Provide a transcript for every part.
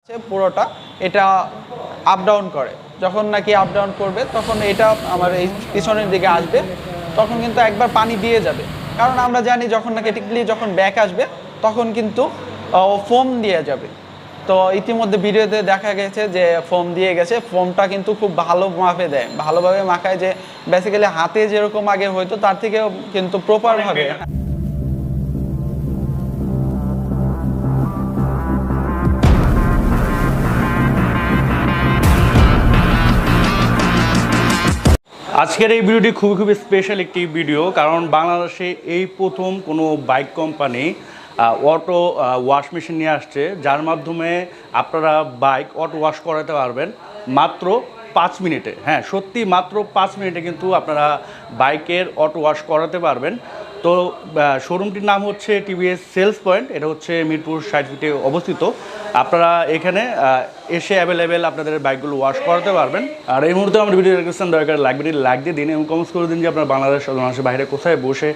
পুরোটা এটা up down করে, যখন নাকি আপ ডাউন করবে তখন এটা আমার এই পিছনের দিকে আসবে, তখন কিন্তু একবার পানি দিয়ে যাবে। কারণ আমরা জানি যখন নাকি টিকলি যখন ব্যাক আসবে তখন কিন্তু ফোম দিয়ে যাবে। তো ইতিমধ্যে ভিডিওতে দেখা গেছে যে ফোম দিয়ে গেছে, ফোমটা কিন্তু খুব ভালো মাপে দেয়, ভালোভাবে মাখায়, যে বেসিক্যালি হাতে যেরকম আগে হয়তো তার থেকেও কিন্তু প্রপারভাবে। আজকের এই ভিডিওটি খুবই স্পেশাল একটি ভিডিও, কারণ বাংলাদেশে এই প্রথম কোনো bike company auto wash machine নিয়ে আসছে, যার মাধ্যমে আপনারা বাইক অটো ওয়াশ করাতে পারবেন মাত্র 5 মিনিটে। হ্যাঁ, সত্যি মাত্র 5 মিনিটে কিন্তু আপনারা বাইকের অটো ওয়াশ করাতে পারবেন। তো শোরুমটির নাম হচ্ছে টিভিএস সেলস পয়েন্ট, এটা হচ্ছে মিরপুর 60 ফিটে অবস্থিত। আপনারা এখানে এসে অ্যাভেলেবেল আপনাদের বাইকগুলো ওয়াশ করাতে পারবেন। আর এই মুহূর্তে আমার ভিডিও দেখতেছেন, দয়া করে লাইক দিয়ে দিন এবং কমেন্টস করে দিন যে আপনারা বাংলাদেশের বাইরে কোথায় বসে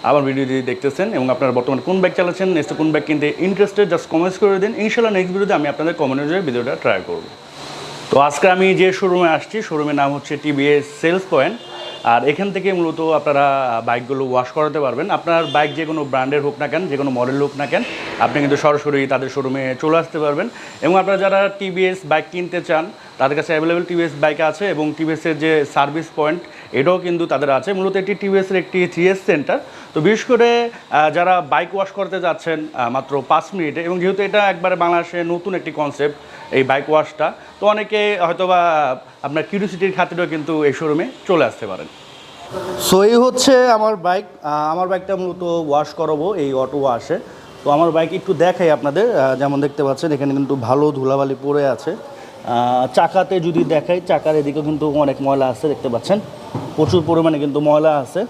আমার ভিডিওটি দেখতেছেন এবং আপনারা বর্তমানে কোন বাইক চালাচ্ছেন, নেক্সট কোন বাইক কিনতে ইন্টারেস্টেড, জাস্ট কমেন্টস করে দিন। ইনশাআল্লাহ নেক্সট ভিডিওতে আমি আপনাদের কমেন্ট অনুযায়ী ভিডিওটা ট্রাই করব। তো আজকে আমি যে শোরুমে আসছি, শোরুমের নাম হচ্ছে টিভিএস সেলস পয়েন্ট। আর এখান থেকে মূলত আপনারা বাইকগুলো ওয়াশ করাতে পারবেন। আপনার বাইক যে কোনো ব্র্যান্ডের হোক না কেন, যে কোনো মডেল হোক না কেন, আপনি কিন্তু সরাসরি তাদের শোরুমে চলে আসতে পারবেন। এবং আপনারা যারা টিভিএস বাইক কিনতে চান, তাদের কাছে অ্যাভেলেবেল টিভিএস বাইক আছে এবং টিভিএসের যে সার্ভিস পয়েন্ট এটাও কিন্তু তাদের আছে। মূলত এটি টিভিএসের একটি 3S সেন্টার। তো বিশেষ করে যারা বাইক ওয়াশ করতে যাচ্ছেন মাত্র 5 মিনিটে, এবং যেহেতু এটা একবারে বাংলাদেশে নতুন একটি কনসেপ্ট এই বাইক ওয়াশটা, তো অনেকে হয়তোবা আপনার কিউরিওসিটির খাতিরেও কিন্তু এই শোরুমে চলে আসতে পারেন। সো এই হচ্ছে আমার বাইক। আমার বাইকটা মূলত ওয়াশ করাবো এই অটো ওয়াশে। তো আমার বাইক একটু দেখাই আপনাদের। যেমন দেখতে পাচ্ছেন এখানে কিন্তু ভালো ধুলাবালি পড়ে আছে। চাকাতে যদি দেখাই, চাকার এদিকেও কিন্তু অনেক ময়লা আছে, দেখতে পাচ্ছেন প্রচুর পরিমাণে কিন্তু ময়লা আছে।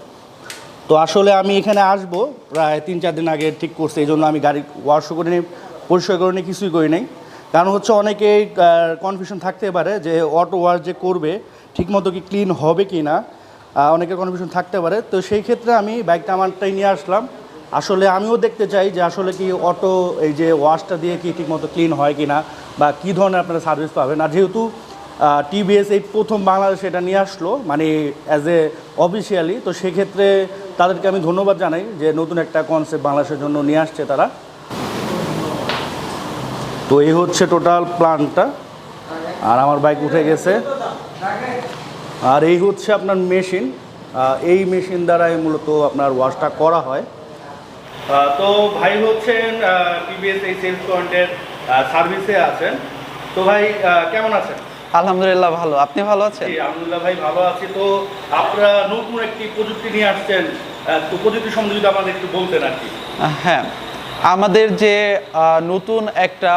তো আসলে আমি এখানে আসবো প্রায় 3-4 দিন আগে ঠিক করছি, এই জন্য আমি গাড়ি ওয়াশও করিনি, পরিষ্কার করিনি, কিছুই করি নাই। কারণ হচ্ছে অনেকেই কনফিউশন থাকতে পারে যে অটো ওয়াশ যে করবে ঠিকমতো কি ক্লিন হবে কি না, অনেকের কনফিউশন থাকতে পারে। তো সেই ক্ষেত্রে আমি বাইকটা আমারটাই নিয়ে আসলাম। আসলে আমিও দেখতে চাই যে আসলে কি অটো এই যে ওয়াশটা দিয়ে কি ঠিকমতো ক্লিন হয় কি না, বা কী ধরনের আপনারা সার্ভিস পাবেন। আর যেহেতু টিভিএস এই প্রথম বাংলাদেশে এটা নিয়ে আসলো, মানে অ্যাজ এ অফিসিয়ালি, তো সেক্ষেত্রে তাদেরকে আমি ধন্যবাদ জানাই যে নতুন একটা কনসেপ্ট বাংলাদেশের জন্য নিয়ে আসছে তারা। তো এই হচ্ছে টোটাল প্ল্যানটা। আর আমার বাইক উঠে গেছে। আর এই হচ্ছে আপনার মেশিন, এই মেশিন দ্বারাই মূলত আপনার ওয়াশটা করা হয়। তো ভাই হচ্ছেন টিভিএস এই সেলস পয়েন্টের সার্ভিসে আছেন। তো ভাই কেমন আছেন? আলহামদুলিল্লাহ ভালো, আপনি ভালো আছেন? আলহামদুলিল্লাহ ভাই ভালো আছি। তো আপনারা নতুন একটি প্রযুক্তি নিয়ে আসছেন, তো প্রযুক্তি সম্বন্ধে যদি আমাদের একটু বলতেন আর কি। হ্যাঁ, আমাদের যে নতুন একটা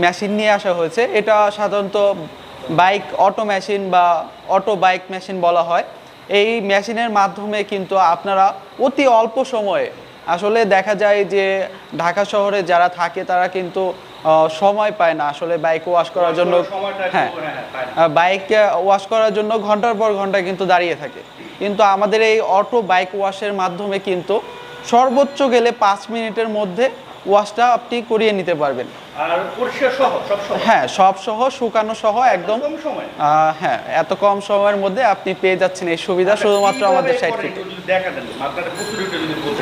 মেশিন নিয়ে আসা হয়েছে, এটা সাধারণত বাইক অটো মেশিন বা অটো বাইক মেশিন বলা হয়। এই মেশিনের মাধ্যমে কিন্তু আপনারা অতি অল্প সময়ে, আসলে দেখা যায় যে ঢাকা শহরে যারা থাকে তারা কিন্তু সময় পায় না আসলে বাইক ওয়াশ করার জন্য। হ্যাঁ, বাইক ওয়াশ করার জন্য ঘন্টার পর ঘন্টা কিন্তু দাঁড়িয়ে থাকে। কিন্তু আমাদের এই অটো বাইক ওয়াশের মাধ্যমে কিন্তু সর্বোচ্চ গেলে 5 মিনিটের মধ্যে ওয়াশটা আপনি করিয়ে নিতে পারবেন। আর পরিষ্কার সহ সব সহ, হ্যাঁ, সব সহ, শুকানো সহ, একদম কম সময়। হ্যাঁ, এত কম সময়ের মধ্যে আপনি পেয়ে যাচ্ছেন এই সুবিধা শুধুমাত্র আমাদের সাইট থেকে।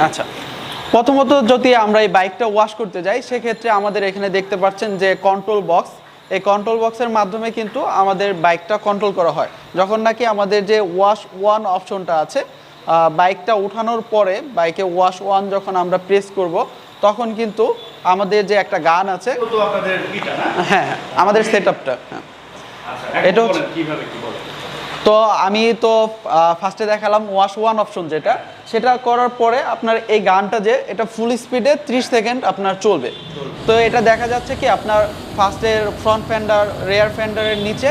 আচ্ছা, প্রথমত যদি আমরা এই বাইকটা ওয়াশ করতে যাই, সেক্ষেত্রে আমাদের এখানে দেখতে পাচ্ছেন যে কন্ট্রোল বক্স, এই কন্ট্রোল বক্সের মাধ্যমে কিন্তু আমাদের বাইকটা কন্ট্রোল করা হয়। যখন নাকি আমাদের যে ওয়াশ ওয়ান অপশনটা আছে, বাইকটা উঠানোর পরে বাইকে ওয়াশ ওয়ান যখন আমরা প্রেস করব, তখন কিন্তু আমাদের যে একটা গান আছে, হ্যাঁ, আমাদের সেট আপটা, হ্যাঁ, এটা হচ্ছে কিভাবে কি বলে। তো আমি তো ফার্স্টে দেখালাম ওয়াশ ওয়ান অপশন যেটা, সেটা করার পরে আপনার এই গানটা যে এটা ফুল স্পিডে 30 সেকেন্ড আপনার চলবে। তো এটা দেখা যাচ্ছে কি আপনার ফার্স্টের ফ্রন্ট ফেন্ডার, রেয়ার ফেন্ডারের নিচে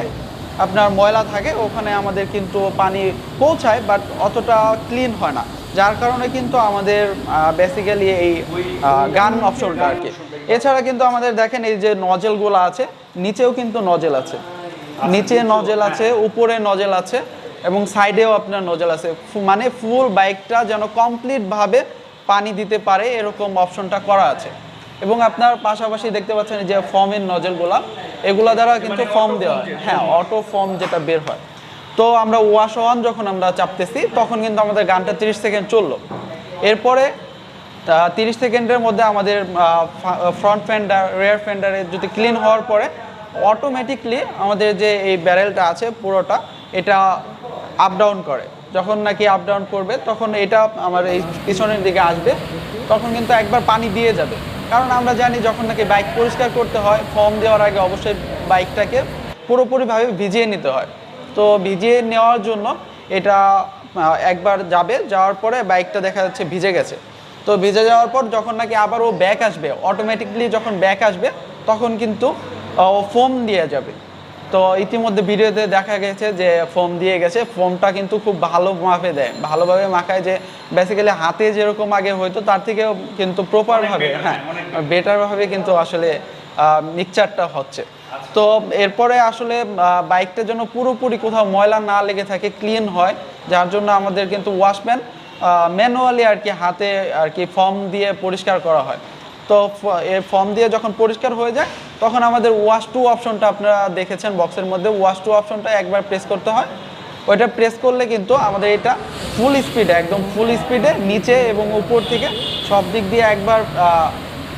আপনার ময়লা থাকে, ওখানে আমাদের কিন্তু পানি পৌঁছায়, বাট অতটা ক্লিন হয় না, যার কারণে কিন্তু আমাদের বেসিক্যালি এই গান অপশনটা আর কি। এছাড়া কিন্তু আমাদের দেখেন এই যে নজেলগুলো আছে, নিচেও কিন্তু নজেল আছে, নিচে নজেল আছে, উপরে নজেল আছে, এবং সাইডেও আপনার নজেল আছে, মানে ফুল বাইকটা যেন কমপ্লিটভাবে পানি দিতে পারে এরকম অপশনটা করা আছে। এবং আপনার পাশাপাশি দেখতে পাচ্ছেন যে ফর্মের নজলগুলা, এগুলা দ্বারা কিন্তু ফর্ম দেওয়া হয়, হ্যাঁ অটো ফর্ম যেটা বের হয়। তো আমরা ওয়াশ অন যখন আমরা চাপতেছি তখন কিন্তু আমাদের গানটা 30 সেকেন্ড চললো। এরপরে 30 সেকেন্ডের মধ্যে আমাদের ফ্রন্ট ফেন্ডার রেয়ার ফেন্ডারে যদি ক্লিন হওয়ার পরে অটোমেটিকলি আমাদের যে এই ব্যারেলটা আছে পুরোটা এটা আপ ডাউন করে। যখন নাকি আপ ডাউন করবে তখন এটা আমার এই পিছনের দিকে আসবে, তখন কিন্তু একবার পানি দিয়ে যাবে। কারণ আমরা জানি যখন নাকি বাইক পরিষ্কার করতে হয় ফর্ম দেওয়ার আগে অবশ্যই বাইকটাকে পুরোপুরিভাবে ভিজিয়ে নিতে হয়। তো ভিজিয়ে নেওয়ার জন্য এটা একবার যাবে, যাওয়ার পরে বাইকটা দেখা যাচ্ছে ভিজে গেছে। তো ভিজে যাওয়ার পর যখন নাকি আবার ও ব্যাক আসবে, অটোমেটিকলি যখন ব্যাক আসবে তখন কিন্তু ও ফোম দিয়ে যাবে। তো ইতিমধ্যে ভিডিওতে দেখা গেছে যে ফোম দিয়ে গেছে, ফোমটা কিন্তু খুব ভালো মাপে দেয়, ভালোভাবে মাখায়, যে বেসিক্যালি হাতে যেরকম আগে হয়তো তার থেকেও কিন্তু প্রপারভাবে, হ্যাঁ বেটারভাবে কিন্তু আসলে মিক্সচারটা হচ্ছে। তো এরপরে আসলে বাইকটার জন্য পুরোপুরি কোথাও ময়লা না লেগে থাকে, ক্লিন হয়, যার জন্য আমাদের কিন্তু ওয়াশম্যান ম্যানুয়ালি আর কি হাতে আর কি ফর্ম দিয়ে পরিষ্কার করা হয়। তো এর ফর্ম দিয়ে যখন পরিষ্কার হয়ে যায় তখন আমাদের ওয়াশ টু অপশনটা আপনারা দেখেছেন বক্সের মধ্যে, ওয়াশ টু অপশনটা একবার প্রেস করতে হয়। ওইটা প্রেস করলে কিন্তু আমাদের এটা ফুল স্পিডে, একদম ফুল স্পিডে নিচে এবং উপর থেকে সব দিক দিয়ে একবার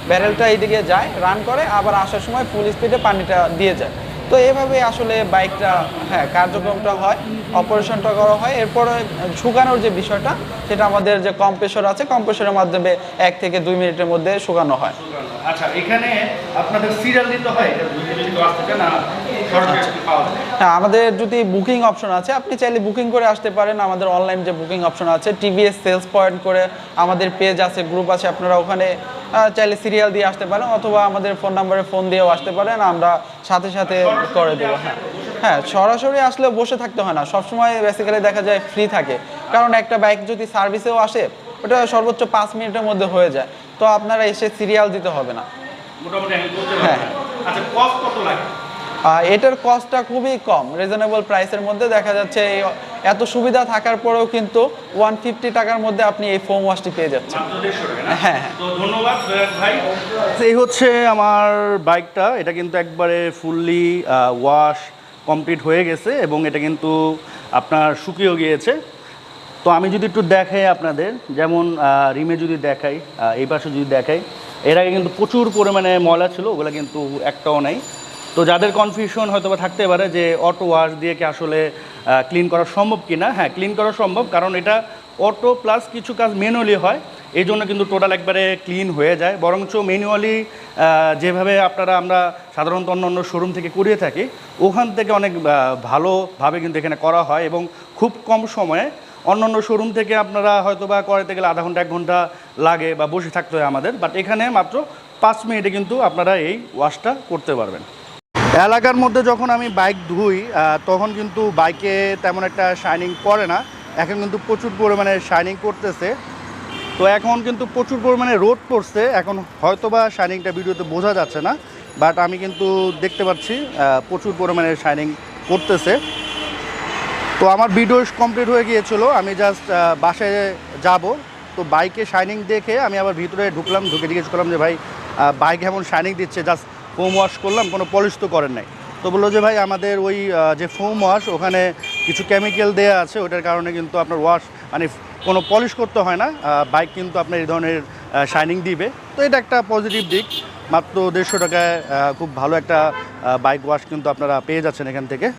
ব্যারেলটা এইদিকে যায়, রান করে, আবার আসার সময় ফুল স্পিডে পানিটা দিয়ে যায়। তো এভাবে আসলে বাইকটা হ্যাঁ কার্যক্রমটা হয়, অপারেশনটা করা হয়। এরপরে শুকানোর যে বিষয়টা সেটা আমাদের যে কম্প্রেসর আছে, কম্প্রেসরের মাধ্যমে 1 থেকে 2 মিনিটের মধ্যে শুকানো হয়। আচ্ছা, এখানে আপনাদের সিরিয়াল দিতে হয় এটা যদি কেউ আসতে চায় না সরাসরি পাওয়া যায়? হ্যাঁ, আমাদের যদি বুকিং অপশন আছে, আপনি চাইলে বুকিং করে আসতে পারেন। আমাদের অনলাইন যে বুকিং অপশন আছে, টিভিএস সেলস পয়েন্ট করে আমাদের পেজ আছে, গ্রুপ আছে, আপনারা ওখানে চাইলে সিরিয়াল দিয়ে আসতে পারেন, অথবা আমাদের ফোন নাম্বারে ফোন দিয়েও আসতে পারেন, আমরা সাথে সাথে করে দেবো। হ্যাঁ হ্যাঁ, সরাসরি আসলে বসে থাকতে হয় না, সবসময় বেসিক্যালি দেখা যায় ফ্রি থাকে। কারণ একটা বাইক যদি সার্ভিসেও আসে ওটা সর্বোচ্চ 5 মিনিটের মধ্যে হয়ে যায়, তো আপনারা এসে সিরিয়াল দিতে হবে না। মোটামুটি আমি করতে হ্যাঁ। পারবো। আচ্ছা, কস্ট কত লাগে? এটার কস্টটা খুবই কম, রিজনেবল প্রাইসের মধ্যে। দেখা যাচ্ছে এত সুবিধা থাকার পরেও কিন্তু 150 টাকার মধ্যে আপনি এই ফোম ওয়াশটি পেয়ে যাচ্ছেন। মাত্র 150 টাকা না? হ্যাঁ। তো ধন্যবাদ সৈয়দ ভাই। এই হচ্ছে আমার বাইকটা, এটা কিন্তু একবারে ফুললি ওয়াশ কমপ্লিট হয়ে গেছে এবং এটা কিন্তু আপনার শুকিয়েও গিয়েছে। তো আমি যদি একটু দেখাই আপনাদের, যেমন রিমে যদি দেখাই, এই পাশে যদি দেখাই, এর আগে কিন্তু প্রচুর পরিমাণে ময়লা ছিল, ওগুলো কিন্তু একটাও নাই। তো যাদের কনফিউশন হয়তো বা থাকতে পারে যে অটো ওয়াশ দিয়ে কি আসলে ক্লিন করা সম্ভব কি না, হ্যাঁ ক্লিন করা সম্ভব, কারণ এটা অটো প্লাস কিছু কাজ ম্যানুয়ালি হয়, এই জন্য কিন্তু টোটাল একবারে ক্লিন হয়ে যায়। বরঞ্চ ম্যানুয়ালি যেভাবে আমরা সাধারণত অন্য শোরুম থেকে করিয়ে থাকি, ওখান থেকে অনেক ভালোভাবে কিন্তু এখানে করা হয় এবং খুব কম সময়ে। অন্য শোরুম থেকে আপনারা হয়তো বা করাতে গেলে আধা ঘন্টা 1 ঘন্টা লাগে বা বসে থাকতে হয় আমাদের, বাট এখানে মাত্র 5 মিনিটে কিন্তু আপনারা এই ওয়াশটা করতে পারবেন। এলাকার মধ্যে যখন আমি বাইক ধুই তখন কিন্তু বাইকে তেমন একটা শাইনিং পড়ে না, এখন কিন্তু প্রচুর পরিমাণে শাইনিং করতেছে। তো এখন কিন্তু প্রচুর পরিমাণে রোদ পড়ছে, এখন হয়তো বা শাইনিংটা ভিডিওতে বোঝা যাচ্ছে না, বাট আমি কিন্তু দেখতে পাচ্ছি প্রচুর পরিমাণে শাইনিং করতেছে। তো আমার ভিডিও কমপ্লিট হয়ে গিয়েছিল, আমি জাস্ট বাসায় যাব। তো বাইকে শাইনিং দেখে আমি আবার ভিতরে ঢুকলাম, ঢুকে জিজ্ঞেস করলাম যে ভাই বাইক এমন শাইনিং দিচ্ছে, জাস্ট ফোম ওয়াশ করলাম, কোনো পলিশ তো করেন নাই। তো বললো যে ভাই আমাদের ওই যে ফোম ওয়াশ ওখানে কিছু কেমিক্যাল দেওয়া আছে, ওটার কারণে কিন্তু আপনার ওয়াশ মানে কোনো পলিশ করতে হয় না, বাইক কিন্তু আপনার এই ধরনের শাইনিং দিবে। তো এটা একটা পজিটিভ দিক, মাত্র 150 টাকায় খুব ভালো একটা বাইক ওয়াশ কিন্তু আপনারা পেয়ে যাচ্ছেন এখান থেকে।